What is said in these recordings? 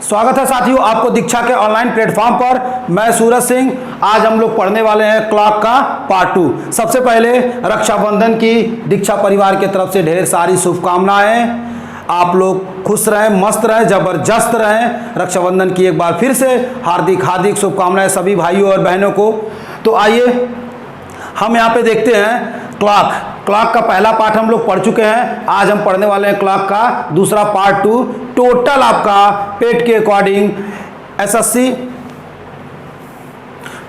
स्वागत है साथियों आपको दीक्षा के ऑनलाइन प्लेटफॉर्म पर। मैं सूरज सिंह। आज हम लोग पढ़ने वाले हैं क्लॉक का पार्ट 2। सबसे पहले रक्षाबंधन की दीक्षा परिवार की तरफ से ढेर सारी शुभकामनाएं। आप लोग खुश रहें, मस्त रहें, जबरदस्त रहें। रक्षाबंधन की एक बार फिर से हार्दिक हार्दिक शुभकामनाएं सभी भाइयों और बहनों को। तो आइए हम यहाँ पे देखते हैं क्लॉक का पहला पार्ट हम लोग पढ़ चुके हैं। आज हम पढ़ने वाले हैं क्लॉक का दूसरा पार्ट 2। टोटल आपका पेट के अकॉर्डिंग एसएससी,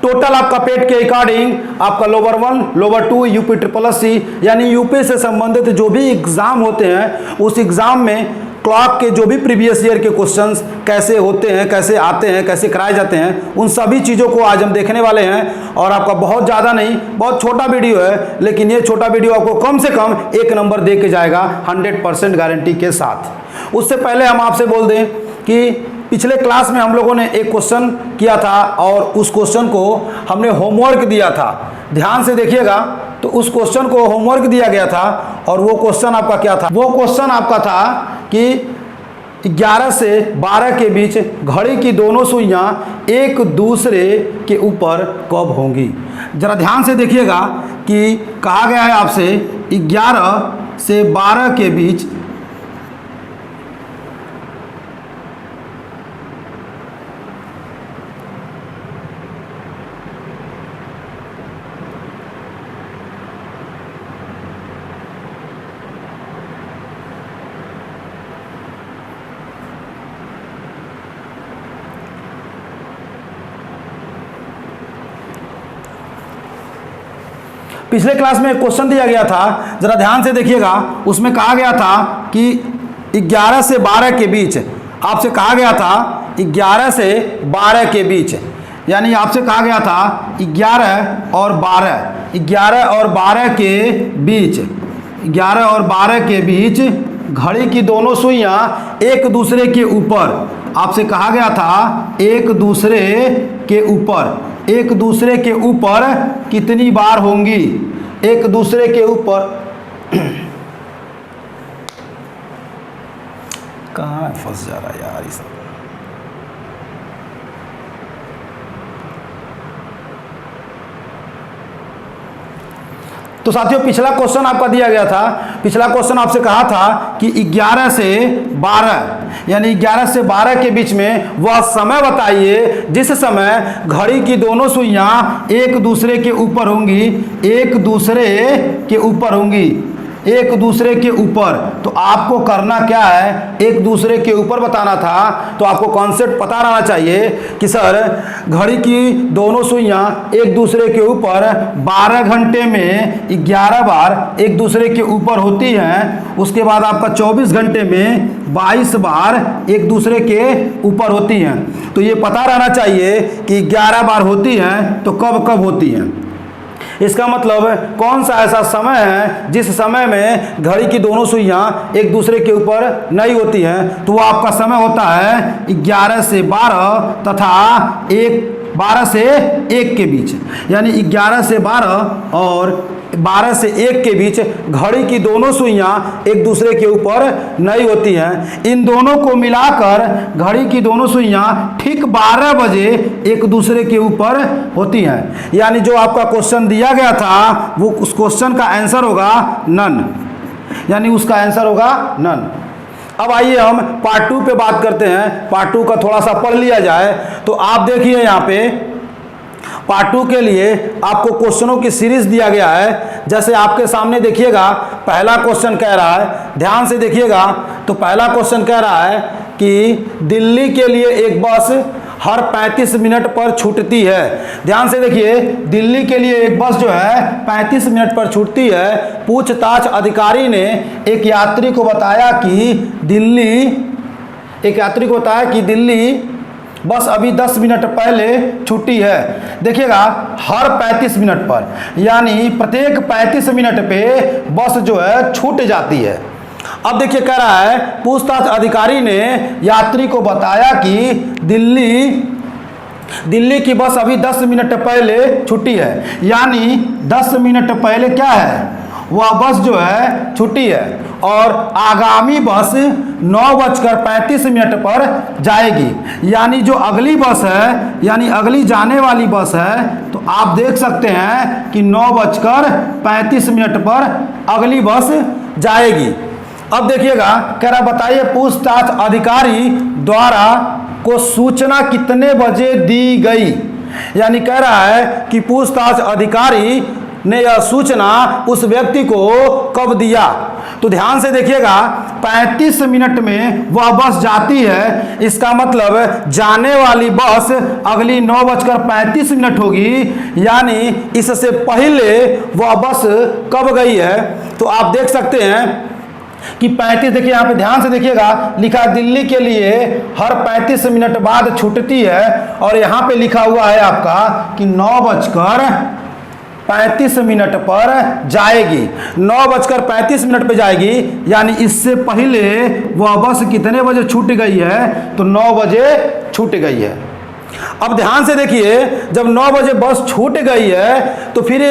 टोटल आपका पेट के अकॉर्डिंग आपका lower 1, lower 2, UP triple S C यानी यूपी से संबंधित जो भी एग्जाम होते हैं उस एग्जाम में क्लॉक के जो भी प्रीवियस ईयर के क्वेश्चंस कैसे होते हैं, कैसे आते हैं, कैसे कराए जाते हैं, उन सभी चीज़ों को आज हम देखने वाले हैं। और आपका बहुत ज़्यादा नहीं, बहुत छोटा वीडियो है, लेकिन ये छोटा वीडियो आपको कम से कम 1 नंबर दे के जाएगा 100% गारंटी के साथ। उससे पहले हम आपसे बोल दें कि पिछले क्लास में हम लोगों ने एक क्वेश्चन किया था और उस क्वेश्चन को हमने होमवर्क दिया था। ध्यान से देखिएगा, तो उस क्वेश्चन को होमवर्क दिया गया था और वो क्वेश्चन आपका क्या था? वो क्वेश्चन आपका था कि 11 से 12 के बीच घड़ी की दोनों सुइयां एक दूसरे के ऊपर कब होंगी। जरा ध्यान से देखिएगा कि कहा गया है आपसे 11 से 12 के बीच पिछले क्लास में एक क्वेश्चन दिया गया था, जरा ध्यान से देखिएगा। उसमें कहा गया था कि 11 से 12 के बीच, आपसे कहा गया था 11 से 12 के बीच, यानी आपसे कहा गया था 11 और 12, 11 और 12 के बीच, 11 और 12 के बीच घड़ी की दोनों सुइयां एक दूसरे के ऊपर, आपसे कहा गया था एक दूसरे के ऊपर, एक दूसरे के ऊपर कितनी बार होंगी, एक दूसरे के ऊपर कहाँ फंस जा रहा है यार ये सब। तो साथियों पिछला क्वेश्चन आपका दिया गया था, पिछला क्वेश्चन आपसे कहा था कि 11 से 12 यानी 11 से 12 के बीच में वह समय बताइए जिस समय घड़ी की दोनों सुइयां एक दूसरे के ऊपर होंगी, एक दूसरे के ऊपर होंगी, एक दूसरे के ऊपर। तो आपको करना क्या है, एक दूसरे के ऊपर बताना था। तो आपको कॉन्सेप्ट पता रहना चाहिए कि सर घड़ी की दोनों सुइयां एक दूसरे के ऊपर 12 घंटे में 11 बार एक दूसरे के ऊपर होती हैं। उसके बाद आपका 24 घंटे में 22 बार एक दूसरे के ऊपर होती हैं। तो ये पता रहना चाहिए कि 11 बार होती हैं तो कब कब होती हैं। इसका मतलब कौन सा ऐसा समय है जिस समय में घड़ी की दोनों सुइयां एक दूसरे के ऊपर नहीं होती हैं। तो वो आपका समय होता है 11 से 12 तथा 12 से 1 के बीच, यानी 11 से 12 और 12 से 1 के बीच घड़ी की दोनों सुइयां एक दूसरे के ऊपर नहीं होती हैं। इन दोनों को मिलाकर घड़ी की दोनों सुइयां ठीक 12 बजे एक दूसरे के ऊपर होती हैं। यानी जो आपका क्वेश्चन दिया गया था वो उस क्वेश्चन का आंसर होगा नन, यानी उसका आंसर होगा नन। अब आइए हम पार्ट 2 पे बात करते हैं। पार्ट 2 का थोड़ा सा पढ़ लिया जाए। तो आप देखिए यहाँ पे पार्ट 2 के लिए आपको क्वेश्चनों की सीरीज दिया गया है। जैसे आपके सामने देखिएगा पहला क्वेश्चन कह रहा है, ध्यान से देखिएगा। तो पहला क्वेश्चन कह रहा है कि दिल्ली के लिए एक बस हर 35 मिनट पर छूटती है। ध्यान से देखिए, दिल्ली के लिए एक बस जो है 35 मिनट पर छूटती है। पूछताछ अधिकारी ने एक यात्री को बताया कि दिल्ली बस अभी 10 मिनट पहले छुट्टी है। देखिएगा हर 35 मिनट पर, यानी प्रत्येक 35 मिनट पे बस जो है छूट जाती है। अब देखिए कह रहा है पूछताछ अधिकारी ने यात्री को बताया कि दिल्ली की बस अभी 10 मिनट पहले छुट्टी है, यानी 10 मिनट पहले क्या है वह बस जो है छूटी है और आगामी बस 9:35 पर जाएगी। यानी जो अगली बस है, यानी अगली जाने वाली बस है, तो आप देख सकते हैं कि 9:35 पर अगली बस जाएगी। अब देखिएगा, कह रहा बताइए पूछताछ अधिकारी द्वारा को सूचना कितने बजे दी गई। यानी कह रहा है कि पूछताछ अधिकारी ने यह सूचना उस व्यक्ति को कब दिया। तो ध्यान से देखिएगा, 35 मिनट में वह बस जाती है, इसका मतलब जाने वाली बस अगली 9:35 होगी। यानी इससे पहले वह बस कब गई है। तो आप देख सकते हैं कि 35, देखिए यहाँ पे ध्यान से देखिएगा, लिखा दिल्ली के लिए हर 35 मिनट बाद छूटती है, और यहाँ पे लिखा हुआ है आपका कि 9:35 पर जाएगी। 9:35 पे जाएगी, यानी इससे पहले वह बस कितने बजे छूट गई है, तो 9 बजे छूट गई है। अब ध्यान से देखिए, जब 9 बजे बस छूट गई है, तो फिर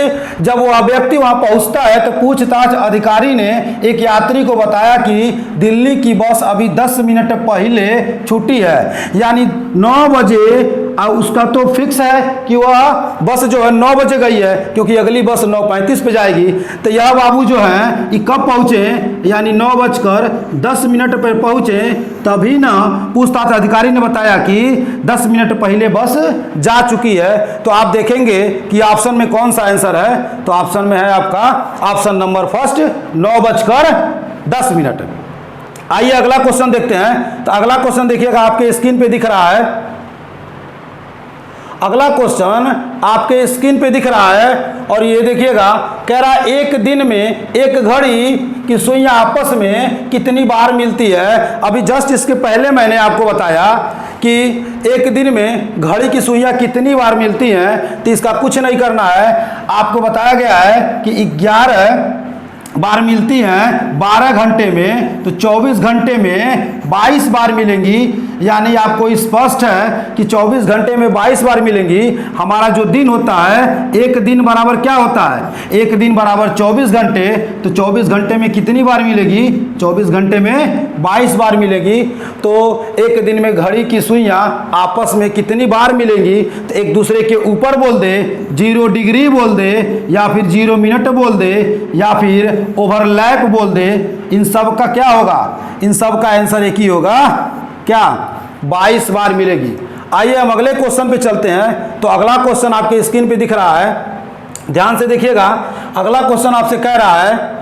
जब वह व्यक्ति वहां पहुंचता है तो पूछताछ अधिकारी ने एक यात्री को बताया कि दिल्ली की बस अभी 10 मिनट पहले छूटी है। यानी 9 बजे उसका तो फिक्स है कि वह बस जो है 9 बजे गई है, क्योंकि अगली बस 9:35 पे जाएगी। तो यह बाबू जो है ये कब पहुंचे, यानी 9:10 पर पहुंचे, तभी ना पूछताछ अधिकारी ने बताया कि 10 मिनट पहले बस जा चुकी है। तो आप देखेंगे कि ऑप्शन में कौन सा आंसर है, तो ऑप्शन में है आपका ऑप्शन नंबर फर्स्ट 9:10। आइए अगला क्वेश्चन देखते हैं। तो अगला क्वेश्चन देखिएगा, आपके स्क्रीन पे दिख रहा है। अगला क्वेश्चन आपके स्क्रीन पे दिख रहा है, और ये देखिएगा, कह रहा है एक दिन में एक घड़ी की सुइयां आपस में कितनी बार मिलती है। अभी जस्ट इसके पहले मैंने आपको बताया कि एक दिन में घड़ी की सुइयां कितनी बार मिलती हैं। तो इसका कुछ नहीं करना है, आपको बताया गया है कि 11 बार मिलती हैं 12 घंटे में, तो 24 घंटे में 22 बार मिलेंगी। यानी आपको स्पष्ट है कि 24 घंटे में 22 बार मिलेंगी। हमारा जो दिन होता है, एक दिन बराबर क्या होता है, एक दिन बराबर 24 घंटे, तो 24 घंटे में कितनी बार मिलेगी, 24 घंटे में 22 बार मिलेगी। तो एक दिन में घड़ी की सुइयां आपस में कितनी बार मिलेंगी, तो एक दूसरे के ऊपर बोल दे, 0 डिग्री बोल दे, या फिर 0 मिनट बोल दे, या फिर ओवरलैप बोल दे। इन सब का क्या होगा, इन सब का आंसर एक ही होगा, क्या, 22 बार मिलेगी। आइए हम अगले क्वेश्चन पे चलते हैं। तो अगला क्वेश्चन आपके स्क्रीन पे दिख रहा है, ध्यान से देखिएगा। अगला क्वेश्चन आपसे कह रहा है,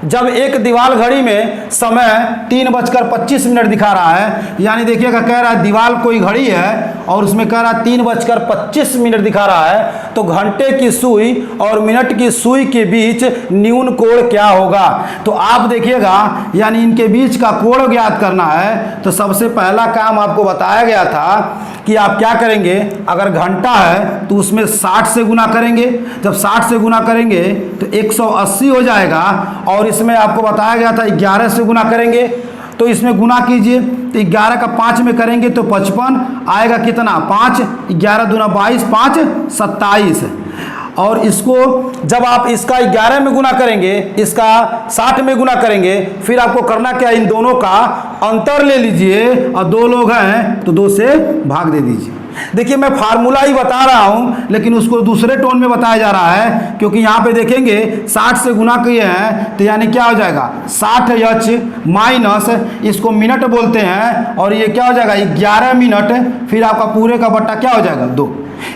जब एक दीवार घड़ी में समय 3:25 दिखा रहा है, यानी देखिएगा कह रहा है दीवार कोई घड़ी है और उसमें कह रहा है 3:25 दिखा रहा है, तो घंटे की सुई और मिनट की सुई के बीच न्यून कोण क्या होगा। तो आप देखिएगा, यानी इनके बीच का कोण ज्ञात करना है। तो सबसे पहला काम आपको बताया गया था कि आप क्या करेंगे, अगर घंटा है तो उसमें 60 से गुना करेंगे। जब 60 से गुना करेंगे तो 180 हो जाएगा, और इसमें आपको बताया गया था 11 से गुना करेंगे, तो इसमें गुना कीजिए। तो 11 का 5 में करेंगे तो 55 आएगा, कितना, 5, 11 दूना 22, 5 27। और इसको जब आप इसका 11 में गुना करेंगे, इसका 60 में गुना करेंगे, फिर आपको करना क्या, इन दोनों का अंतर ले लीजिए, और 2 लोग हैं तो 2 से भाग दे दीजिए। देखिए मैं फार्मूला ही बता रहा हूं, लेकिन उसको दूसरे टोन में बताया जा रहा है, क्योंकि यहाँ पे देखेंगे 60 से गुना किए हैं, तो यानी क्या हो जाएगा, 60h माइनस इसको मिनट बोलते हैं, और ये क्या हो जाएगा 11 मिनट, फिर आपका पूरे का बट्टा क्या हो जाएगा 2।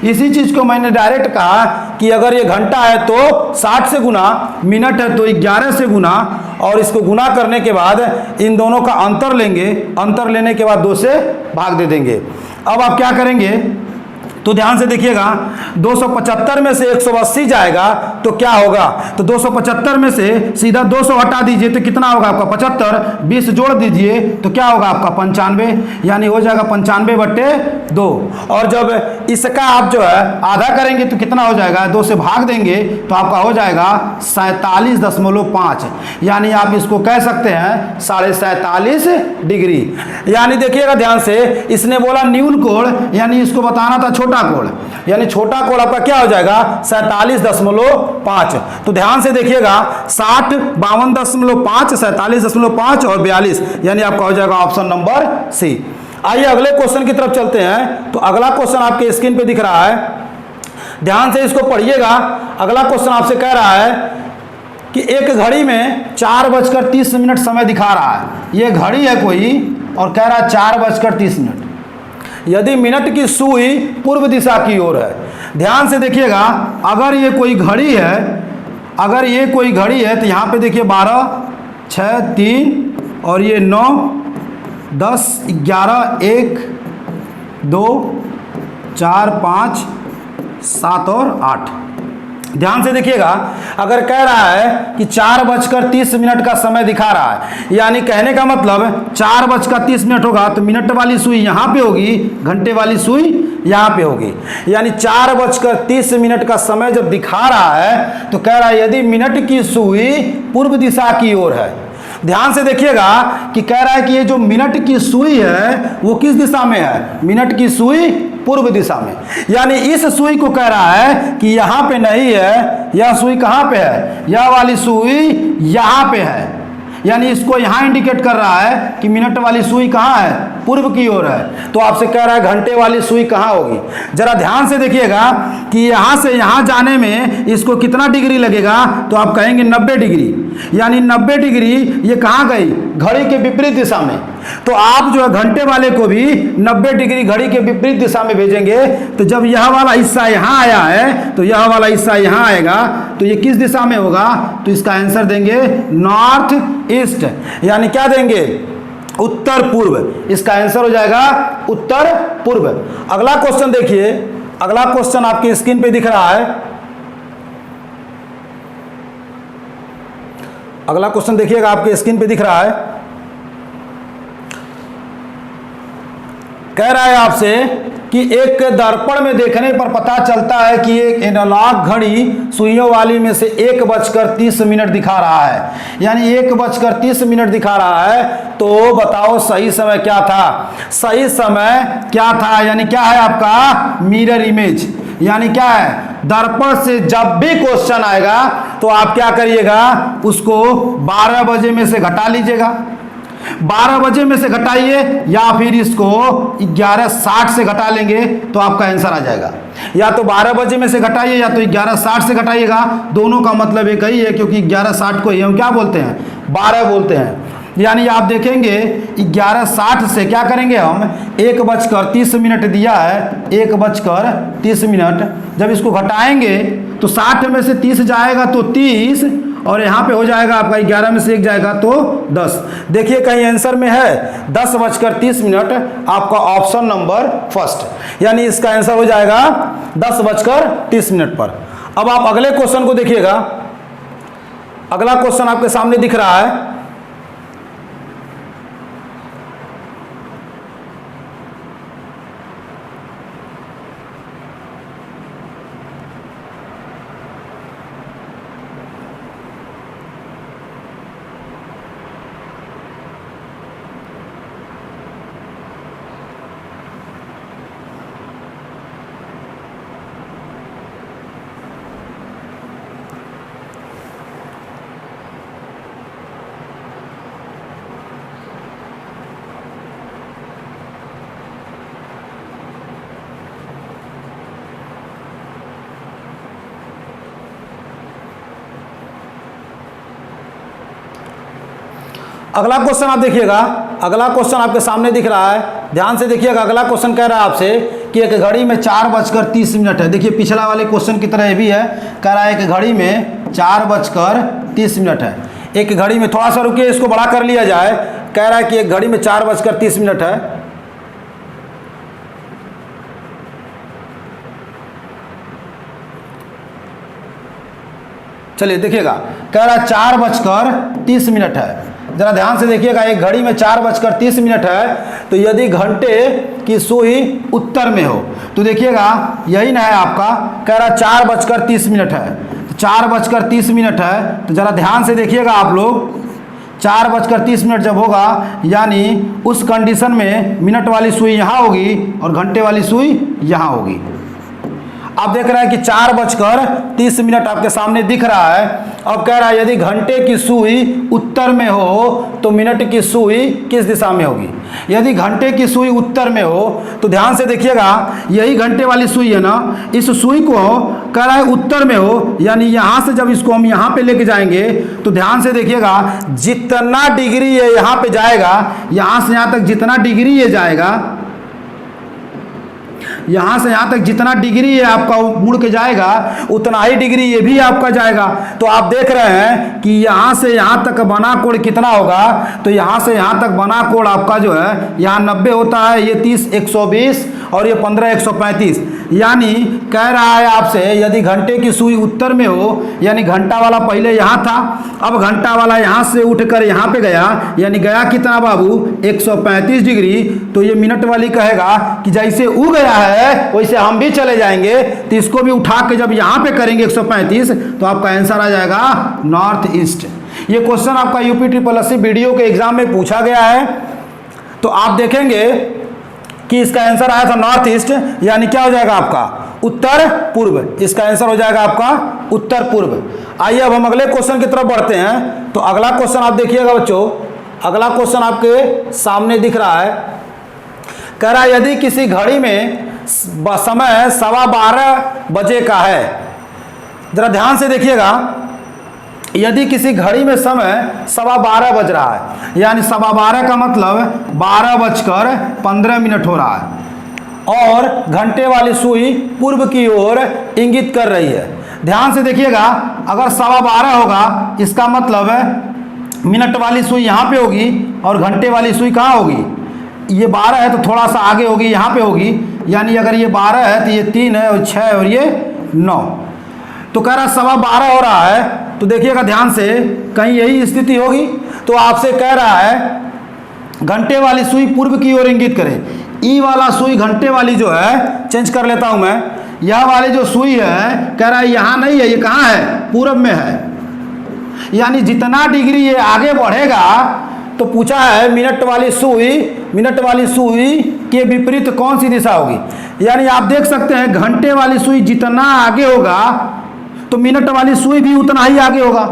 इसी चीज को मैंने डायरेक्ट कहा कि अगर ये घंटा है तो 60 से गुना, मिनट है तो 11 से गुना, और इसको गुना करने के बाद इन दोनों का अंतर लेंगे, अंतर लेने के बाद 2 से भाग दे देंगे। अब आप क्या करेंगे, तो ध्यान से देखिएगा, 275 में से 180 जाएगा तो क्या होगा, तो 275 में से सीधा 200 हटा दीजिए तो कितना होगा आपका 75, 20 जोड़ दीजिए तो क्या होगा आपका 95, यानी हो जाएगा 95/2। और जब इसका आप जो है आधा करेंगे तो कितना हो जाएगा, 2 से भाग देंगे तो आपका हो जाएगा 47.5, यानी आप इसको कह सकते हैं 47.5 डिग्री। यानी देखिएगा ध्यान से, इसने बोला न्यून कोण, यानी इसको बताना था छोटा छोटा कोण, यानी छोटा कोण आपका क्या हो जाएगा 47.5। तो ध्यान से देखिएगा 60, 52.5, 47.5 और 42, यानी आपका हो जाएगा ऑप्शन नंबर सी। आइए अगले क्वेश्चन की तरफ चलते हैं। तो अगला क्वेश्चन आपके स्क्रीन पे दिख रहा है, ध्यान से इसको पढ़िएगा। अगला क्वेश्चन आपसे कह रहा है कि एक घड़ी में 4:30 समय दिखा रहा है। ये घड़ी है कोई और कह रहा है 4:30। यदि मिनट की सुई पूर्व दिशा की ओर है, ध्यान से देखिएगा, अगर ये कोई घड़ी है, अगर ये कोई घड़ी है तो यहाँ पे देखिए 12, 6, 3 और ये 9, 10, 11, 1, 2, 4, 5, 7 और 8। ध्यान से देखिएगा, अगर कह रहा है कि 4:30 का समय दिखा रहा है, यानी कहने का मतलब 4:30 होगा तो मिनट वाली सुई यहाँ पे होगी, घंटे वाली सुई यहाँ पे होगी। यानी 4:30 का समय जब दिखा रहा है तो कह रहा है यदि मिनट की सुई पूर्व दिशा की ओर है। ध्यान से देखिएगा कि कह रहा है कि ये जो मिनट की सुई है वो किस दिशा में है, मिनट की सुई पूर्व दिशा में। यानी इस सुई को कह रहा है कि यहाँ पे नहीं है, यह सुई कहाँ पे है, यह वाली सुई यहाँ पे है। यानी इसको यहाँ इंडिकेट कर रहा है कि मिनट वाली सुई कहाँ है, पूर्व की ओर है। तो आपसे कह रहा है घंटे वाली सुई कहाँ होगी। जरा ध्यान से देखिएगा कि यहाँ से यहाँ जाने में इसको कितना डिग्री लगेगा, तो आप कहेंगे 90 डिग्री। यानी 90 डिग्री ये कहाँ गई, घड़ी के विपरीत दिशा में। तो आप जो है घंटे वाले को भी 90 डिग्री घड़ी के विपरीत दिशा में भेजेंगे। तो जब यह वाला हिस्सा यहाँ आया है तो यह वाला हिस्सा यहाँ आएगा, तो ये किस दिशा में होगा, तो इसका आंसर देंगे नॉर्थ ईस्ट, यानी क्या देंगे, उत्तर पूर्व। इसका आंसर हो जाएगा उत्तर पूर्व। अगला क्वेश्चन देखिए, अगला क्वेश्चन आपकी स्क्रीन पे दिख रहा है। अगला क्वेश्चन देखिएगा, आपके स्क्रीन पे दिख रहा है, कह रहा है आपसे कि एक दर्पण में देखने पर पता चलता है कि एक एनालॉग घड़ी सुइयों वाली में से 1:30 दिखा रहा है। यानी 1:30 दिखा रहा है, तो बताओ सही समय क्या था। सही समय क्या था, यानी क्या है आपका मिरर इमेज। यानी क्या है, दर्पण से जब भी क्वेश्चन आएगा तो आप क्या करिएगा, उसको 12 बजे में से घटा लीजिएगा। 12 बजे में से घटाइए या फिर इसको 11:60 से घटा लेंगे तो आपका आंसर आ जाएगा। या तो 12 बजे में से घटाइए या तो 11:60 से घटाइएगा, दोनों का मतलब एक ही है, क्योंकि 11:60 को हम क्या बोलते हैं, 12 बोलते हैं। यानी आप देखेंगे 11:60 से क्या करेंगे हम, 1:30 दिया है, 1:30। जब इसको घटाएंगे तो 60 में से 30 जाएगा तो 30, और यहाँ पे हो जाएगा आपका 11 में से 1 जाएगा तो 10। देखिए कहीं आंसर में है 10:30, आपका ऑप्शन नंबर फर्स्ट, यानी इसका आंसर हो जाएगा 10:30 पर। अब आप अगले क्वेश्चन को देखिएगा। अगला क्वेश्चन आपके सामने दिख रहा है, अगला क्वेश्चन आप देखिएगा। अगला क्वेश्चन आपके सामने दिख रहा है, ध्यान से देखिएगा। अगला क्वेश्चन कह रहा है आपसे कि एक घड़ी में 4:30 है। देखिए पिछला वाले क्वेश्चन की तरह ये भी है, कह रहा है एक घड़ी में 4:30 है। एक घड़ी में, थोड़ा सा रुकिए, इसको बड़ा कर लिया जाए। कह रहा है कि एक घड़ी में 4:30 है। चलिए देखिएगा, कह रहा है 4:30 है। जरा ध्यान से देखिएगा, एक घड़ी में 4:30 है, तो यदि घंटे की सुई उत्तर में हो तो देखिएगा यही ना है आपका, कह रहा 4:30 है। तो 4:30 है, तो जरा ध्यान से देखिएगा आप लोग, 4:30 जब होगा यानी उस कंडीशन में मिनट वाली सुई यहाँ होगी और घंटे वाली सुई यहाँ होगी। आप देख रहे हैं कि 4:30 आपके सामने दिख रहा है। अब कह रहा है यदि घंटे की सुई उत्तर में हो तो मिनट की सुई किस दिशा में होगी। यदि घंटे की सुई उत्तर में हो तो ध्यान से देखिएगा, यही घंटे वाली सुई है ना, इस सुई को कह रहा है उत्तर में हो, यानी यहाँ से जब इसको हम यहाँ पे लेके जाएंगे तो ध्यान से देखिएगा, जितना डिग्री ये यहाँ पे जाएगा, यहाँ से यहाँ तक जितना डिग्री ये जाएगा, यहाँ से यहाँ तक जितना डिग्री ये आपका मुड़ के जाएगा उतना ही डिग्री ये भी आपका जाएगा। तो आप देख रहे हैं कि यहाँ से यहाँ तक बना कोण कितना होगा, तो यहाँ से यहाँ तक बना कोण आपका जो है यहाँ 90 होता है, ये 30 120 और ये 15 135। यानी कह रहा है आपसे यदि घंटे की सुई उत्तर में हो, यानी घंटा वाला पहले यहाँ था, अब घंटा वाला यहाँ से उठकर यहाँ पे गया, यानी गया कितना बाबू 135 डिग्री, तो ये मिनट वाली कहेगा कि जैसे वो गया है वैसे हम भी चले जाएंगे, तो इसको भी उठा के जब यहाँ पे करेंगे 135 तो आपका आंसर आ जाएगा नॉर्थ ईस्ट। ये क्वेश्चन आपका यूपी SSC वीडियो के एग्जाम में पूछा गया है। तो आप देखेंगे कि इसका आंसर आया था नॉर्थ ईस्ट, यानी क्या हो जाएगा आपका उत्तर पूर्व। इसका आंसर हो जाएगा आपका उत्तर पूर्व। आइए अब हम अगले क्वेश्चन की तरफ बढ़ते हैं। तो अगला क्वेश्चन आप देखिएगा बच्चों, अगला क्वेश्चन आपके सामने दिख रहा है। कह रहा है यदि किसी घड़ी में समय 12:15 बजे का है, जरा ध्यान से देखिएगा, यदि किसी घड़ी में समय 12:15 बज रहा है, यानी 12:15 का मतलब 12:15 हो रहा है और घंटे वाली सुई पूर्व की ओर इंगित कर रही है। ध्यान से देखिएगा, अगर 12:15 होगा इसका मतलब मिनट वाली सुई यहाँ पे होगी और घंटे वाली सुई कहाँ होगी, ये 12 है तो थोड़ा सा आगे होगी, यहाँ पे होगी, यानी अगर ये 12 है तो ये 3 है और 6 है और ये 9। तो कह रहा 12:15 हो रहा है, तो देखिएगा ध्यान से, कहीं यही स्थिति होगी। तो आपसे कह रहा है घंटे वाली सुई पूर्व की ओर इंगित करें। ई वाला सुई घंटे वाली जो है, चेंज कर लेता हूं मैं, यह वाली जो सुई है कह रहा है यहाँ नहीं है, ये कहाँ है, पूर्व में है। यानी जितना डिग्री ये आगे बढ़ेगा, तो पूछा है मिनट वाली सुई के विपरीत कौन सी दिशा होगी। यानी आप देख सकते हैं घंटे वाली सुई जितना आगे होगा तो मिनट वाली सुई भी उतना ही आगे होगा।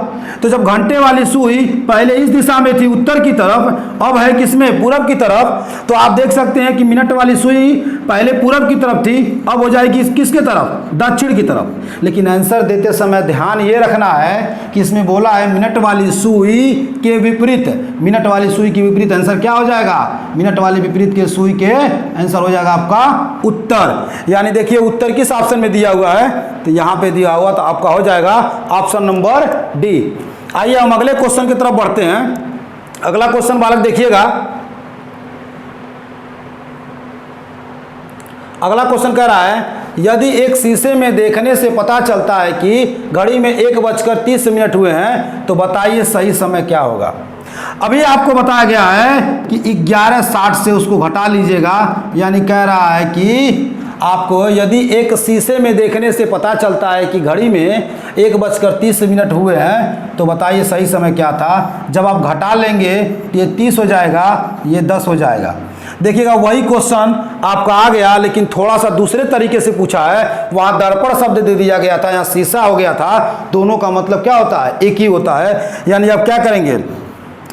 तो जब घंटे वाली सुई पहले इस दिशा में थी उत्तर की तरफ, अब है किसमें, पूरब की तरफ, तो आप देख सकते हैं कि मिनट वाली सुई पहले पूरब की तरफ थी, अब हो जाएगी किसके तरफ, दक्षिण की तरफ। लेकिन आंसर देते समय ध्यान ये रखना है कि इसमें बोला है मिनट वाली सुई के विपरीत, मिनट वाली सुई के विपरीत आंसर क्या हो जाएगा, मिनट वाली विपरीत के सुई के आंसर हो जाएगा आपका उत्तर। यानी देखिए उत्तर किस ऑप्शन में दिया हुआ है, तो यहाँ पे दिया हुआ, तो आपका हो जाएगा ऑप्शन नंबर डी। आइए हम अगले क्वेश्चन की तरफ बढ़ते हैं। अगला क्वेश्चन बालक देखिएगा, अगला क्वेश्चन कह रहा है यदि एक शीशे में देखने से पता चलता है कि घड़ी में 1:30 हुए हैं तो बताइए सही समय क्या होगा। अभी आपको बताया गया है कि 11:60 से उसको घटा लीजिएगा, यानी कह रहा है कि आपको यदि एक शीशे में देखने से पता चलता है कि घड़ी में 1:30 हुए हैं तो बताइए सही समय क्या था। जब आप घटा लेंगे तो ये 30 हो जाएगा, ये 10 हो जाएगा। देखिएगा वही क्वेश्चन आपका आ गया, लेकिन थोड़ा सा दूसरे तरीके से पूछा है। वहाँ दर्पण शब्द दे दिया गया था, यहाँ शीशा हो गया था। दोनों का मतलब क्या होता है, एक ही होता है। यानी आप क्या करेंगे,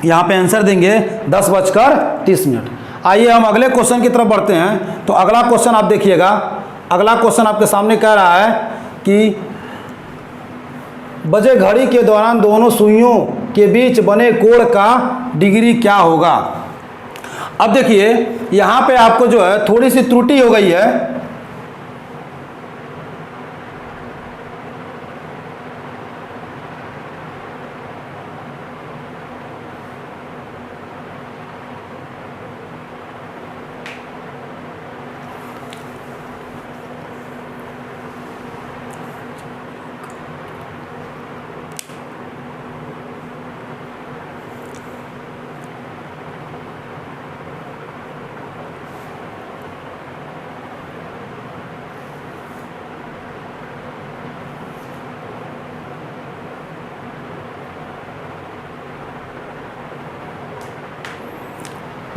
यहाँ पे आंसर देंगे 10:30। आइए हम अगले क्वेश्चन की तरफ बढ़ते हैं। तो अगला क्वेश्चन आप देखिएगा, अगला क्वेश्चन आपके सामने कह रहा है कि बजे घड़ी के दौरान दोनों सुइयों के बीच बने कोण का डिग्री क्या होगा। अब देखिए यहाँ पे आपको जो है थोड़ी सी त्रुटि हो गई है।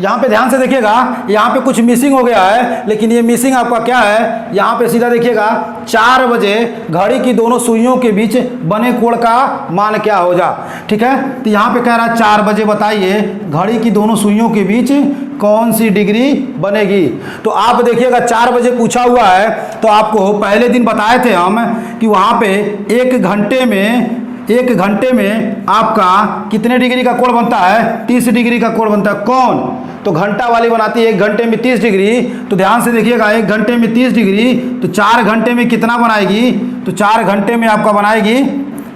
यहाँ पे ध्यान से देखिएगा, यहाँ पे कुछ मिसिंग हो गया है, लेकिन ये मिसिंग आपका क्या है, यहाँ पे सीधा देखिएगा 4 बजे घड़ी की दोनों सुइयों के बीच बने कोण का मान क्या हो जा। ठीक है, तो यहाँ पे कह रहा है 4 बजे बताइए घड़ी की दोनों सुइयों के बीच कौन सी डिग्री बनेगी। तो आप देखिएगा 4 बजे पूछा हुआ है, तो आपको पहले दिन बताए थे हम कि वहाँ पे 1 घंटे में आपका कितने डिग्री का कोण बनता है, 30 डिग्री का कोण बनता है। कौन? तो घंटा वाली बनाती है 1 घंटे में 30 डिग्री। तो ध्यान से देखिएगा 1 घंटे में 30 डिग्री, तो 4 घंटे में कितना बनाएगी, तो 4 घंटे में आपका बनाएगी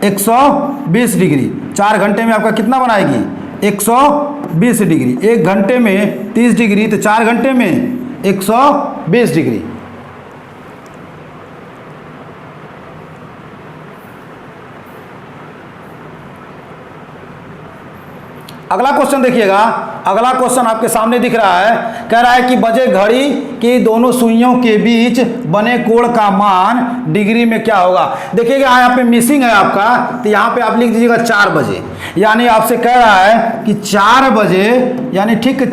120 डिग्री। 4 घंटे में आपका कितना बनाएगी, 120 डिग्री। 1 घंटे में 30 डिग्री, तो 4 घंटे में 120 डिग्री। अगला क्वेश्चन देखिएगा, अगला क्वेश्चन आपके सामने दिख रहा है, कह रहा है कि बजे घड़ी की दोनों सुइयों के बीच बने कोण का मान डिग्री में क्या होगा। देखिएगा यहाँ पे मिसिंग है आपका, तो यहाँ पे आप लिख दीजिएगा 4 बजे। यानी आपसे कह रहा है कि 4 बजे, यानी ठीक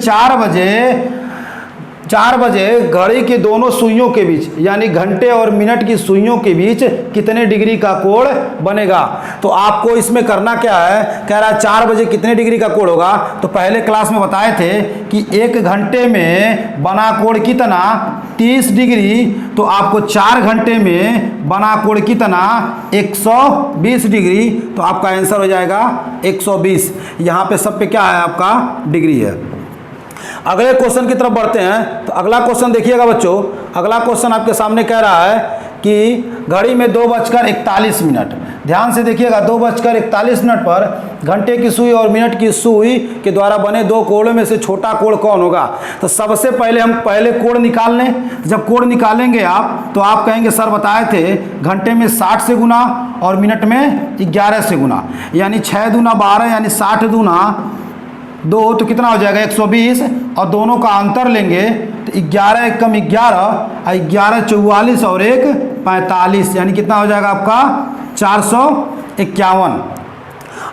4 बजे घड़ी के दोनों सुइयों के बीच, यानी घंटे और मिनट की सुइयों के बीच कितने डिग्री का कोण बनेगा। तो आपको इसमें करना क्या है, कह रहा है 4 बजे कितने डिग्री का कोण होगा। तो पहले क्लास में बताए थे कि 1 घंटे में बना कोण कितना, 30 डिग्री। तो आपको 4 घंटे में बना कोण कितना, 120 डिग्री। तो आपका आंसर हो जाएगा 120। यहाँ पे सब पे क्या है, आपका डिग्री है। अगले क्वेश्चन की तरफ बढ़ते हैं। तो अगला क्वेश्चन देखिएगा बच्चों, अगला क्वेश्चन आपके सामने कह रहा है कि घड़ी में 2:41 ध्यान से देखिएगा 2:41 पर घंटे की सुई और मिनट की सुई के द्वारा बने 2 कोणों में से छोटा कोण कौन होगा। तो सबसे पहले हम कोण निकाल लें। जब कोण निकालेंगे आप, तो आप कहेंगे सर बताए थे घंटे में 60 से गुना और मिनट में 11 से गुना, यानी 6 दूना 12, यानी 60 दूना 2, तो कितना हो जाएगा 120। और दोनों का अंतर लेंगे तो 11 × 11, 11 44 और 1 45, यानी कितना हो जाएगा आपका 451।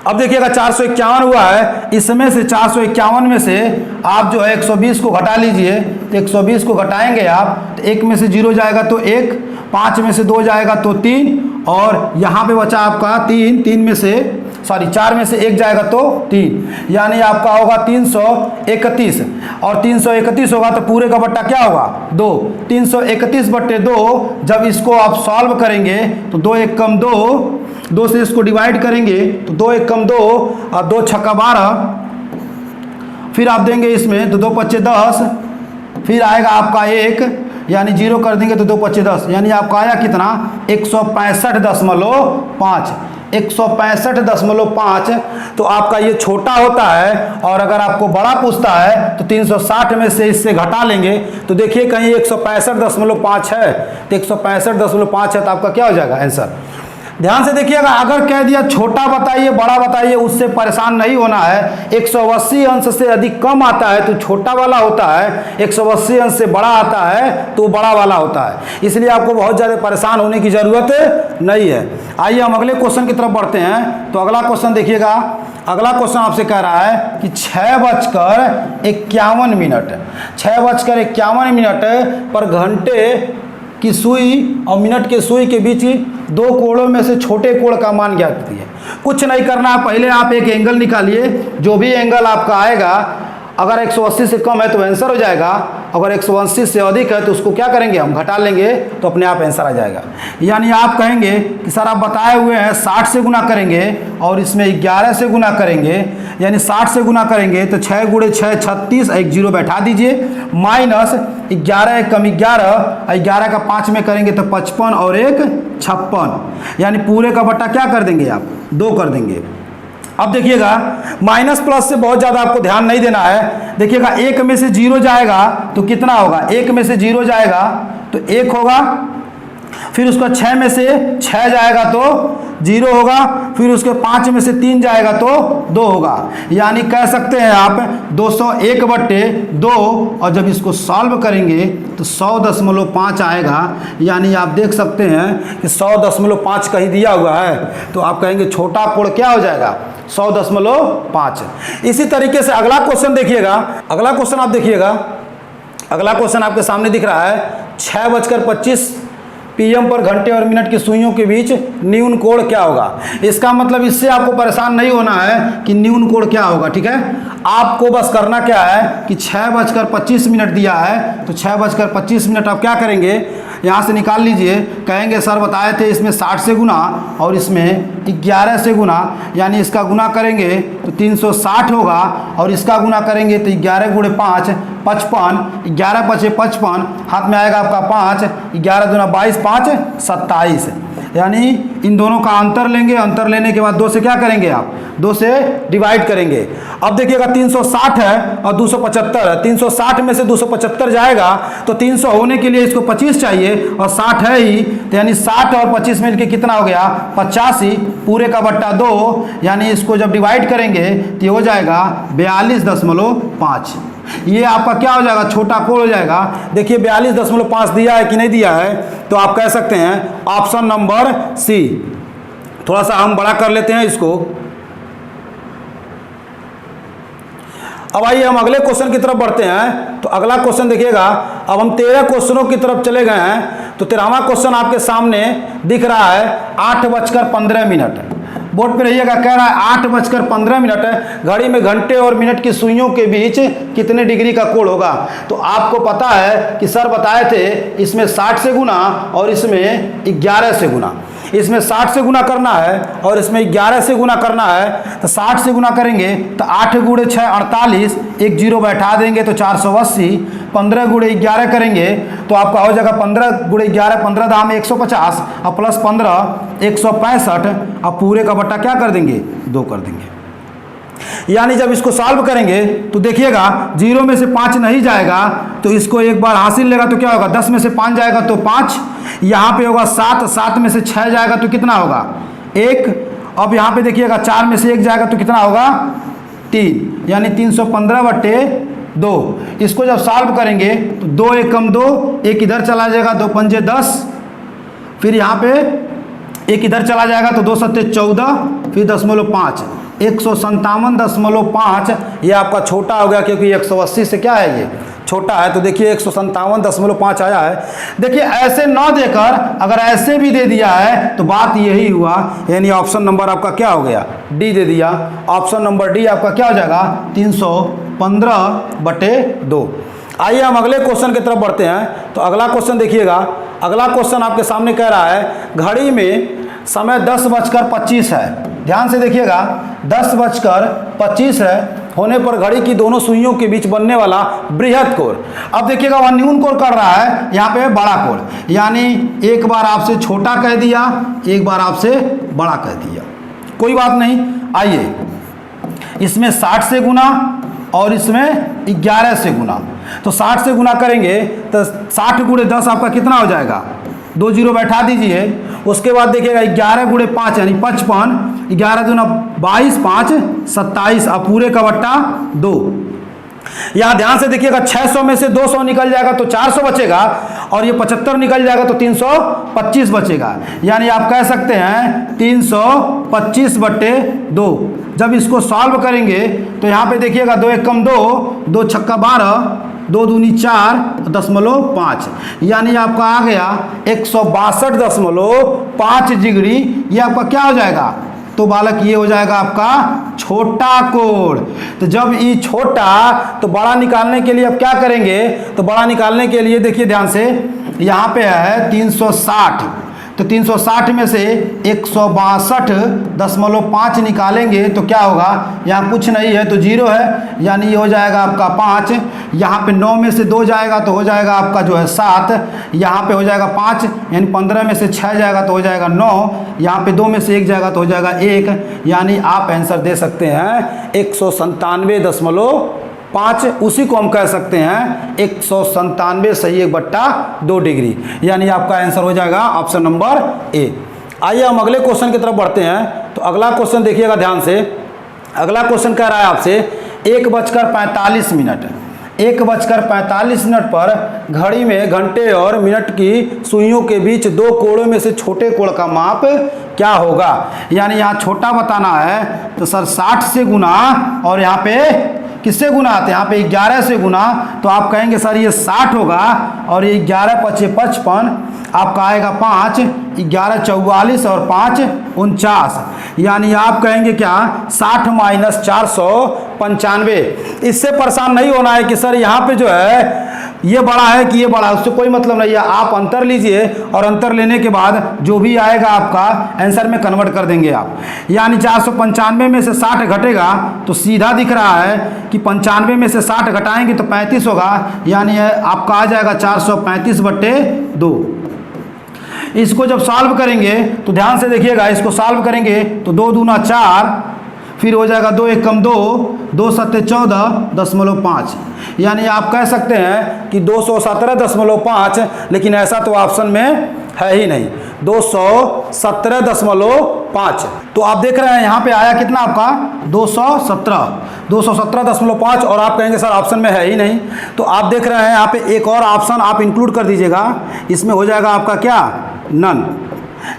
अब देखिएगा 451 हुआ है, इसमें से 451 में से आप जो है 120 को घटा लीजिए। तो 120 को घटाएंगे आप, तो 1 में से 0 जाएगा तो 1, 5 में से 2 जाएगा तो 3, और यहाँ पे बचा आपका 4 में से 1 जाएगा तो 3, यानी आपका होगा 331। और 331 होगा तो पूरे का बट्टा क्या होगा 2। 331/2 जब इसको आप सॉल्व करेंगे तो 2 × 1 = 2 से इसको डिवाइड करेंगे तो 2 × 1 = 2 और 2 × 6 = 12। फिर आप देंगे इसमें तो 2 × 5 = 10, फिर आएगा आपका 1, यानी 0 कर देंगे तो 2 × 5 = 10, यानी आपका आया कितना 165.5। 165.5। तो आपका ये छोटा होता है, और अगर आपको बड़ा पूछता है तो 360 में से इससे घटा लेंगे। तो देखिए कहीं 165.5 है, तो 165.5 है, तो आपका क्या हो जाएगा आंसर। ध्यान से देखिएगा, अगर कह दिया छोटा बताइए बड़ा बताइए, उससे परेशान नहीं होना है। 180 अंश से अधिक कम आता है तो छोटा वाला होता है, 180 अंश से बड़ा आता है तो बड़ा वाला होता है। इसलिए आपको बहुत ज़्यादा परेशान होने की ज़रूरत नहीं है। आइए हम अगले क्वेश्चन की तरफ बढ़ते हैं। तो अगला क्वेश्चन देखिएगा, अगला क्वेश्चन आपसे कह रहा है कि 6:51 पर घंटे की सुई और मिनट के सुई के बीच 2 कोणों में से छोटे कोण का मान ज्ञात कीजिए। कुछ नहीं करना, पहले आप एक एंगल निकालिए। जो भी एंगल आपका आएगा, अगर 180 से कम है तो आंसर हो जाएगा, अगर 180 से अधिक है तो उसको क्या करेंगे, हम घटा लेंगे तो अपने आप आंसर आ जाएगा। यानी आप कहेंगे कि सर आप बताए हुए हैं 60 से गुना करेंगे और इसमें 11 से गुना करेंगे, यानी 60 से गुना करेंगे तो 6 × 6 = 36, एक 0 बैठा दीजिए, माइनस 11 × 11, 11 का 5 में करेंगे तो 55 और 1 56, यानी पूरे का बट्टा क्या कर देंगे आप 2 कर देंगे। अब देखिएगा माइनस प्लस से बहुत ज़्यादा आपको ध्यान नहीं देना है। देखिएगा 1 में से 0 जाएगा तो कितना होगा, 1 में से 0 जाएगा तो 1 होगा, फिर उसका 6 में से 6 जाएगा तो 0 होगा, फिर उसके 5 में से 3 जाएगा तो 2 होगा। यानी कह सकते हैं आप 201/2, और जब इसको सॉल्व करेंगे तो 100.5 आएगा। यानी आप देख सकते हैं कि 100.5 कहीं दिया हुआ है, तो आप कहेंगे छोटा कोण क्या हो जाएगा, 100.5। इसी तरीके से अगला क्वेश्चन देखिएगा, अगला क्वेश्चन आप देखिएगा, अगला क्वेश्चन आपके सामने दिख रहा है 6:25 PM पर घंटे और मिनट की सुइयों के बीच न्यून कोण क्या होगा। इसका मतलब इससे आपको परेशान नहीं होना है कि न्यून कोण क्या होगा, ठीक है। आपको बस करना क्या है कि 6:25 दिया है, तो 6:25 आप क्या करेंगे, यहाँ से निकाल लीजिए। कहेंगे सर बताए थे इसमें 60 से गुना और इसमें 11 से गुना, यानी इसका गुना करेंगे तो 360 होगा और इसका गुना करेंगे तो 11 × 5 55, 11 × 5 55, हाथ में आएगा आपका 5, 11 दूना 22, 5 27। यानी इन दोनों का अंतर लेंगे, अंतर लेने के बाद 2 से क्या करेंगे आप, 2 से डिवाइड करेंगे। अब देखिएगा 360 है और 275 है, 360 में से 275 जाएगा तो 300 होने के लिए इसको 25 चाहिए और 60 है ही, तो यानी 60 और 25 मिलके कितना हो गया 85, पूरे का बट्टा 2, यानी इसको जब डिवाइड करेंगे तो ये हो जाएगा 42.5। ये आपका क्या हो जाएगा, छोटा कोण हो जाएगा। देखिए 42.5 दिया है कि नहीं दिया है, तो आप कह सकते हैं ऑप्शन नंबर सी। थोड़ा सा हम बड़ा कर लेते हैं इसको। अब आइए हम अगले क्वेश्चन की तरफ बढ़ते हैं। तो अगला क्वेश्चन देखिएगा, अब हम 13 क्वेश्चनों की तरफ चले गए हैं। तो 13वां क्वेश्चन आपके सामने दिख रहा है 8:15। बोर्ड पे रहिएगा, कह रहा है 8:15 घड़ी में घंटे और मिनट की सुइयों के बीच कितने डिग्री का कोण होगा। तो आपको पता है कि सर बताए थे इसमें 60 से गुना और इसमें 11 से गुना, इसमें 60 से गुना करना है और इसमें 11 से गुना करना है। तो 60 से गुना करेंगे तो 8 × 6 48, एक जीरो बैठा देंगे तो 480, 15 × 11 करेंगे तो आपका हो जाएगा 15 × 11 15 दाम 150 और प्लस 15 165, अब पूरे का बट्टा क्या कर देंगे 2 कर देंगे। यानी जब इसको सॉल्व करेंगे तो देखिएगा 0 में से 5 नहीं जाएगा तो इसको एक बार हासिल लेगा तो क्या होगा, 10 में से 5 जाएगा तो 5, यहाँ पे होगा 7, 7 में से 6 जाएगा तो कितना होगा 1, अब यहाँ पे देखिएगा 4 में से 1 जाएगा तो कितना होगा 3, यानी 315/2। इसको जब सॉल्व करेंगे तो 2 × 1 = 2, 1 इधर चला जाएगा 2 × 5 = 10, फिर यहाँ पे 1 इधर चला जाएगा तो 2 × 7 = 14, फिर 0.5, 157.5। ये आपका छोटा हो गया क्योंकि 180 से क्या है ये छोटा है। तो देखिए 157.5 आया है। देखिए ऐसे न देकर अगर ऐसे भी दे दिया है तो बात यही हुआ, यानी ऑप्शन नंबर आपका क्या हो गया डी दे दिया। ऑप्शन नंबर डी आपका क्या हो जाएगा 315/2। आइए हम अगले क्वेश्चन की तरफ बढ़ते हैं। तो अगला क्वेश्चन देखिएगा, अगला क्वेश्चन आपके सामने कह रहा है घड़ी में समय 10:25 है। ध्यान से देखिएगा 10:25 है होने पर घड़ी की दोनों सुइयों के बीच बनने वाला बृहद कोण। अब देखिएगा वह न्यून कोण कर रहा है, यहाँ पे बड़ा कोण, यानी एक बार आपसे छोटा कह दिया, एक बार आपसे बड़ा कह दिया, कोई बात नहीं। आइए इसमें 60 से गुना और इसमें 11 से गुना, तो 60 से गुना करेंगे तो 60 × 10 आपका कितना हो जाएगा, 2 जीरो बैठा दीजिए। उसके बाद देखिएगा 11 × 5 यानी 55, 11 दूना 22, 5 27 और पूरे का बट्टा 2। यहाँ ध्यान से देखिएगा 600 में से 200 निकल जाएगा तो 400 बचेगा और ये 75 निकल जाएगा तो 325 बचेगा। यानी आप कह सकते हैं 325/2। जब इसको सॉल्व करेंगे तो यहाँ पे देखिएगा 2 × 1 = 2, 2 × 6 = 12, 2 दूनी 4.5, यानी आपका आ गया 162.5 डिग्री। ये आपका क्या हो जाएगा, तो बालक ये हो जाएगा आपका छोटा कोण। तो जब ये छोटा तो बड़ा निकालने के लिए अब क्या करेंगे, तो बड़ा निकालने के लिए देखिए ध्यान से यहाँ पे है 360, तो 360 में से 162.5 निकालेंगे तो क्या होगा, यहाँ कुछ नहीं है तो 0 है, यानी ये हो जाएगा आपका 5। यहाँ पे 9 में से 2 जाएगा तो हो जाएगा आपका जो है 7, यहाँ पे हो जाएगा 5, यानी 15 में से 6 जाएगा तो हो जाएगा 9, यहाँ पे 2 में से 1 जाएगा तो हो जाएगा 1, यानी आप आंसर दे सकते हैं 197.5। उसी को हम कह सकते हैं 197 सही 1/2 डिग्री, यानी आपका आंसर हो जाएगा ऑप्शन नंबर ए। आइए हम अगले क्वेश्चन की तरफ बढ़ते हैं। तो अगला क्वेश्चन देखिएगा ध्यान से, अगला क्वेश्चन कह रहा है आपसे 1:45 1:45 पर घड़ी में घंटे और मिनट की सुइयों के बीच दो कोणों में से छोटे कोण का माप क्या होगा। यानी यहाँ छोटा बताना है तो सर 60 से गुना और यहाँ पे किससे गुना आते हैं, यहाँ पे 11 से गुना, तो आप कहेंगे सर ये 60 होगा और ये 11 × 5 = 55, आपका आएगा 5, 11 × 44 और 5 × 49, यानी आप कहेंगे क्या 60 - 495। इससे परेशान नहीं होना है कि सर यहाँ पे जो है ये बड़ा है कि ये बड़ा है, उससे कोई मतलब नहीं है। आप अंतर लीजिए और अंतर लेने के बाद जो भी आएगा आपका आंसर में कन्वर्ट कर देंगे आप। यानी 495 में से 60 घटेगा तो सीधा दिख रहा है कि 95 में से 60 घटाएंगे तो 35 होगा, यानी आपका आ जाएगा 435/2। इसको जब सॉल्व करेंगे तो ध्यान से देखिएगा, इसको सॉल्व करेंगे तो 2 दूना 4, फिर हो जाएगा 2 × 1 = 2, 2 × 7 = 14.5, यानी आप कह सकते हैं कि 217.5, लेकिन ऐसा तो ऑप्शन में है ही नहीं, 217.5। तो आप देख रहे हैं यहाँ पे आया कितना आपका 217.5 और आप कहेंगे सर ऑप्शन में है ही नहीं। तो आप देख रहे हैं यहाँ पे एक और ऑप्शन आप इंक्लूड कर दीजिएगा, इसमें हो जाएगा आपका क्या नन।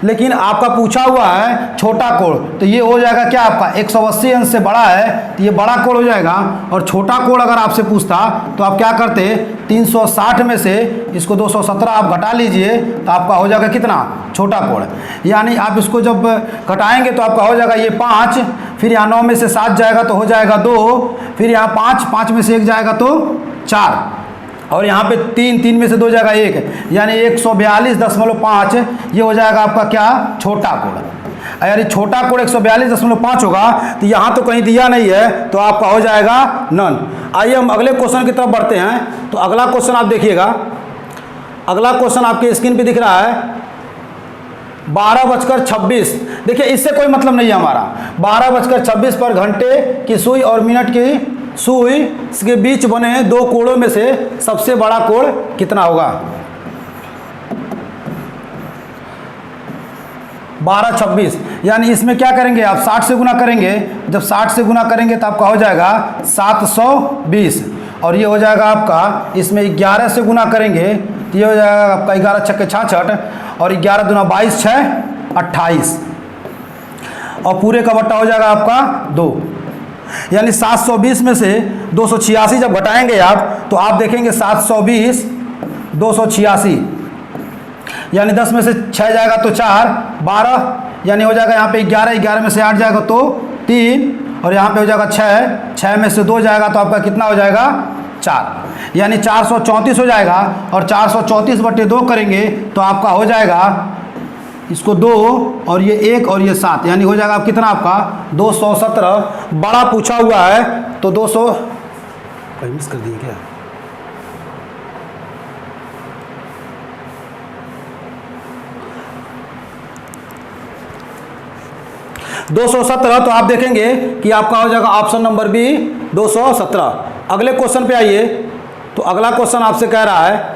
लेकिन आपका पूछा हुआ है छोटा कोण, तो ये हो जाएगा क्या आपका 180 अंश से बड़ा है तो ये बड़ा कोण हो जाएगा। और छोटा कोण अगर आपसे पूछता तो आप क्या करते, 360 में से इसको 217 आप घटा लीजिए तो आपका हो जाएगा कितना छोटा कोण। यानी आप इसको जब घटाएंगे तो आपका हो जाएगा ये 5, फिर यहाँ 9 में से 7 जाएगा तो हो जाएगा 2, फिर यहाँ 5 में से 1 जाएगा तो 4, और यहाँ पे 3 में से 2 जाएगा 1, यानी 142.5 ये हो जाएगा आपका क्या छोटा कोण। यानी छोटा कोण 142.5 होगा, तो यहाँ तो कहीं दिया नहीं है तो आपका हो जाएगा नन। आइए हम अगले क्वेश्चन की तरफ बढ़ते हैं। तो अगला क्वेश्चन आप देखिएगा, अगला क्वेश्चन आपके स्क्रीन पे दिख रहा है 12:26। देखिए इससे कोई मतलब नहीं है हमारा, 12:26 पर घंटे की सुई और मिनट की सुई के बीच बने दो कोणों में से सबसे बड़ा कोण कितना होगा। 12:26, यानी इसमें क्या करेंगे आप 60 से गुना करेंगे, जब 60 से गुना करेंगे तो आपका हो जाएगा 720, और ये हो जाएगा आपका इसमें 11 से गुना करेंगे तो ये हो जाएगा आपका 11 × 6 = 66 और 11 दूना 22, 6 28, और पूरे का बट्टा हो जाएगा आपका 2। यानी 720 में से 286 जब घटाएंगे आप तो आप देखेंगे 720 286, यानी 10 में से 6 जाएगा तो 4, 12, यानी हो जाएगा यहाँ पे 11 में से 8 जाएगा तो 3, और यहाँ पे हो जाएगा 6 में से 2 जाएगा तो आपका कितना हो जाएगा 4, यानी 434 हो जाएगा। और 434/2 करेंगे तो आपका हो जाएगा इसको 2 और ये 1 और ये 7, यानी हो जाएगा कितना आपका 217। बड़ा पूछा हुआ है तो 200 कहीं मिस कर दिए क्या, तो आप देखेंगे कि आपका हो जाएगा ऑप्शन नंबर बी 217। अगले क्वेश्चन पे आइए। तो अगला क्वेश्चन आपसे कह रहा है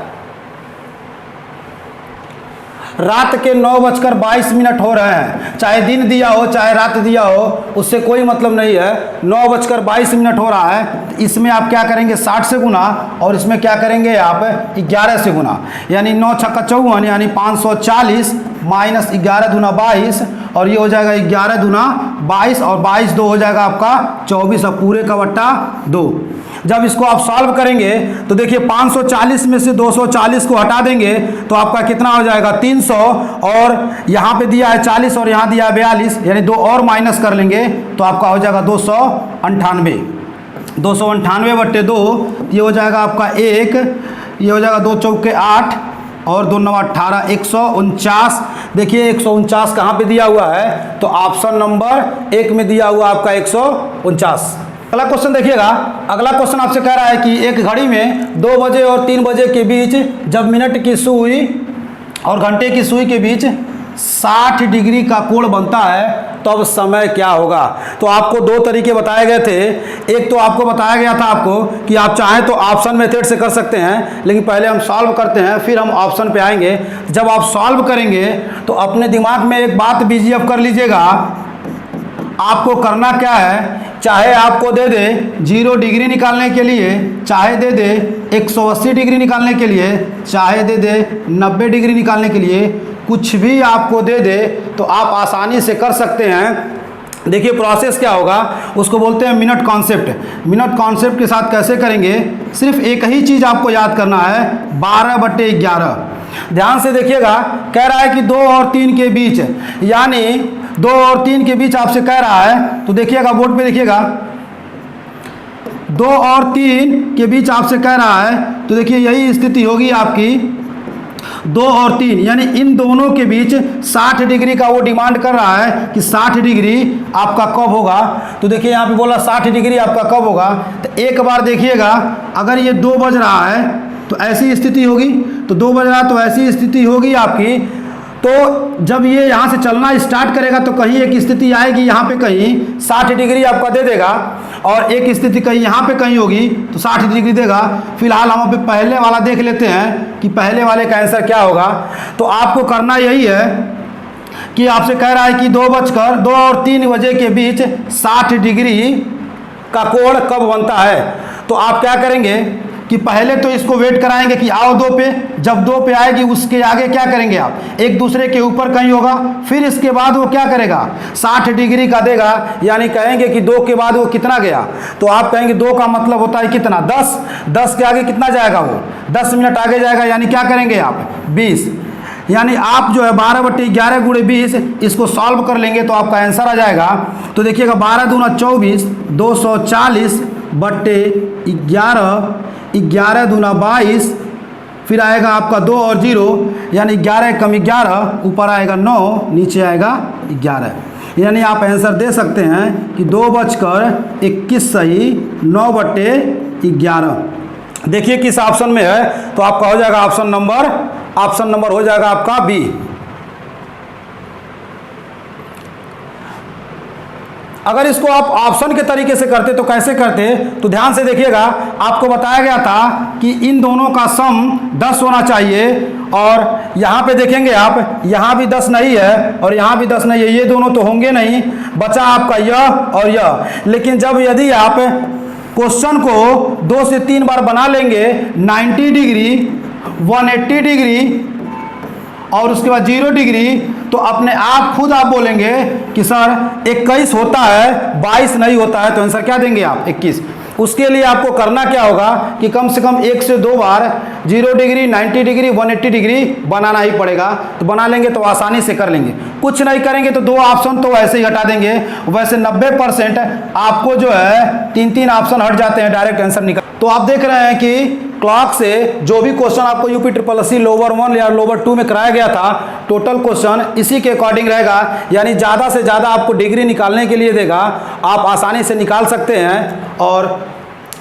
रात के 9:22 हो रहे हैं, चाहे दिन दिया हो चाहे रात दिया हो उससे कोई मतलब नहीं है, 9:22 हो रहा है। इसमें आप क्या करेंगे 60 से गुना और इसमें क्या करेंगे आप 11 से गुना, यानी 9 × 6 = 54, यानी 540 - 11 दूना 22, और ये हो जाएगा 11 दूना 22 और 22 2 हो जाएगा आपका 24 और पूरे का बट्टा 2। जब इसको आप सॉल्व करेंगे तो देखिए 540 में से 240 को हटा देंगे तो आपका कितना हो जाएगा 300, और यहाँ पे दिया है 40 और यहाँ दिया है 42, यानी 2 और माइनस कर लेंगे तो आपका हो जाएगा 298। 298/2 ये हो जाएगा आपका 1, ये हो जाएगा 2 × 4 = 8 और 2 × 9 = 18, 149। देखिए 149 कहाँ पे दिया हुआ है, तो ऑप्शन नंबर 1 में दिया हुआ आपका 149। अगला क्वेश्चन देखिएगा। अगला क्वेश्चन आपसे कह रहा है कि एक घड़ी में 2 बजे और 3 बजे के बीच जब मिनट की सुई और घंटे की सुई के बीच 60 डिग्री का कोण बनता है तो अब समय क्या होगा। तो आपको 2 तरीके बताए गए थे। एक तो आपको बताया गया था आपको कि आप चाहें तो ऑप्शन मेथड से कर सकते हैं, लेकिन पहले हम सॉल्व करते हैं फिर हम ऑप्शन पे आएंगे। जब आप सॉल्व करेंगे तो अपने दिमाग में एक बात बीजीएफ कर लीजिएगा, आपको करना क्या है चाहे आपको दे दे 0 डिग्री निकालने के लिए, चाहे दे दे 180 डिग्री निकालने के लिए, चाहे दे दे 90 डिग्री निकालने के लिए, कुछ भी आपको दे दे तो आप आसानी से कर सकते हैं। देखिए प्रोसेस क्या होगा, उसको बोलते हैं मिनट कॉन्सेप्ट। मिनट कॉन्सेप्ट के साथ कैसे करेंगे, सिर्फ एक ही चीज़ आपको याद करना है, 12/11। ध्यान से देखिएगा, कह रहा है कि 2 और 3 के बीच, यानी 2 और 3 के बीच आपसे कह रहा है, तो देखिएगा बोर्ड पे देखिएगा, 2 और 3 के बीच आपसे कह रहा है, तो देखिए यही स्थिति होगी आपकी 2 और 3, यानी इन दोनों के बीच 60 डिग्री का वो डिमांड कर रहा है कि 60 डिग्री आपका कब होगा। तो देखिए यहाँ पे बोला 60 डिग्री आपका कब होगा, तो एक बार देखिएगा, अगर ये 2 बज रहा है तो ऐसी स्थिति होगी, तो 2 बज रहा है तो ऐसी स्थिति होगी आपकी। तो जब ये यहाँ से चलना स्टार्ट करेगा तो कहीं एक स्थिति आएगी यहाँ पे कहीं 60 डिग्री आपका दे देगा, और एक स्थिति कहीं यहाँ पे कहीं होगी तो 60 डिग्री देगा। फिलहाल हम पे पहले वाला देख लेते हैं कि पहले वाले का आंसर क्या होगा। तो आपको करना यही है कि आपसे कह रहा है कि 2 और 3 बजे के बीच 60 डिग्री का कोण कब बनता है। तो आप क्या करेंगे कि पहले तो इसको वेट कराएंगे कि आओ 2 पे, जब 2 पे आएगी उसके आगे क्या करेंगे आप, एक दूसरे के ऊपर कहीं होगा, फिर इसके बाद वो क्या करेगा 60 डिग्री का देगा, यानी कहेंगे कि 2 के बाद वो कितना गया, तो आप कहेंगे 2 का मतलब होता है कितना 10 के आगे कितना जाएगा वो 10 मिनट आगे जाएगा, यानी क्या करेंगे आप 20, यानी आप जो है 12/11 × 20 इसको सॉल्व कर लेंगे तो आपका आंसर आ जाएगा। तो देखिएगा 12 दूना 24, 240/11, 11 दूना 22, फिर आएगा आपका 2 और 0, यानी 11 कम 11, ऊपर आएगा 9, नीचे आएगा 11, यानी आप आंसर दे सकते हैं कि 2:21 सही, 9/11। देखिए किस ऑप्शन में है, तो आपका हो जाएगा ऑप्शन नंबर हो जाएगा आपका बी। अगर इसको आप ऑप्शन के तरीके से करते तो कैसे करते, तो ध्यान से देखिएगा, आपको बताया गया था कि इन दोनों का सम 10 होना चाहिए, और यहाँ पे देखेंगे आप, यहाँ भी 10 नहीं है और यहाँ भी 10 नहीं है, ये दोनों तो होंगे नहीं, बचा आपका यह और यह। लेकिन जब यदि आप क्वेश्चन को 2 से 3 बार बना लेंगे, 90 डिग्री, 180 डिग्री और उसके बाद 0 डिग्री, तो अपने आप खुद आप बोलेंगे कि सर 21 होता है, 22 नहीं होता है, तो आंसर क्या देंगे आप 21। उसके लिए आपको करना क्या होगा कि कम से कम 1 से 2 बार 0 डिग्री, 90 डिग्री, 180 डिग्री बनाना ही पड़ेगा। तो बना लेंगे तो आसानी से कर लेंगे। कुछ नहीं करेंगे तो 2 ऑप्शन तो वैसे ही हटा देंगे। वैसे 90% आपको जो है 3-3 ऑप्शन हट जाते हैं, डायरेक्ट आंसर निकल। तो आप देख रहे हैं कि क्लॉक से जो भी क्वेश्चन आपको यूपी SSC लोअर 1 या लोअर 2 में कराया गया था, टोटल क्वेश्चन इसी के अकॉर्डिंग रहेगा, यानी ज़्यादा से ज़्यादा आपको डिग्री निकालने के लिए देगा, आप आसानी से निकाल सकते हैं। और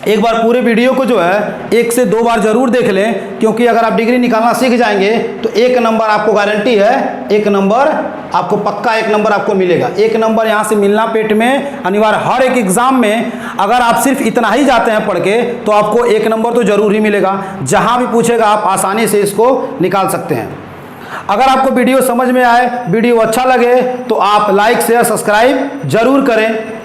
एक बार पूरे वीडियो को जो है 1 से 2 बार जरूर देख लें, क्योंकि अगर आप डिग्री निकालना सीख जाएंगे तो 1 नंबर आपको गारंटी है, 1 नंबर आपको पक्का 1 नंबर आपको मिलेगा। 1 नंबर यहाँ से मिलना पेट में अनिवार्य। हर एक एग्जाम में अगर आप सिर्फ इतना ही जाते हैं पढ़ के तो आपको 1 नंबर तो जरूर ही मिलेगा। जहाँ भी पूछेगा आप आसानी से इसको निकाल सकते हैं। अगर आपको वीडियो समझ में आए, वीडियो अच्छा लगे तो आप लाइक शेयर सब्सक्राइब जरूर करें।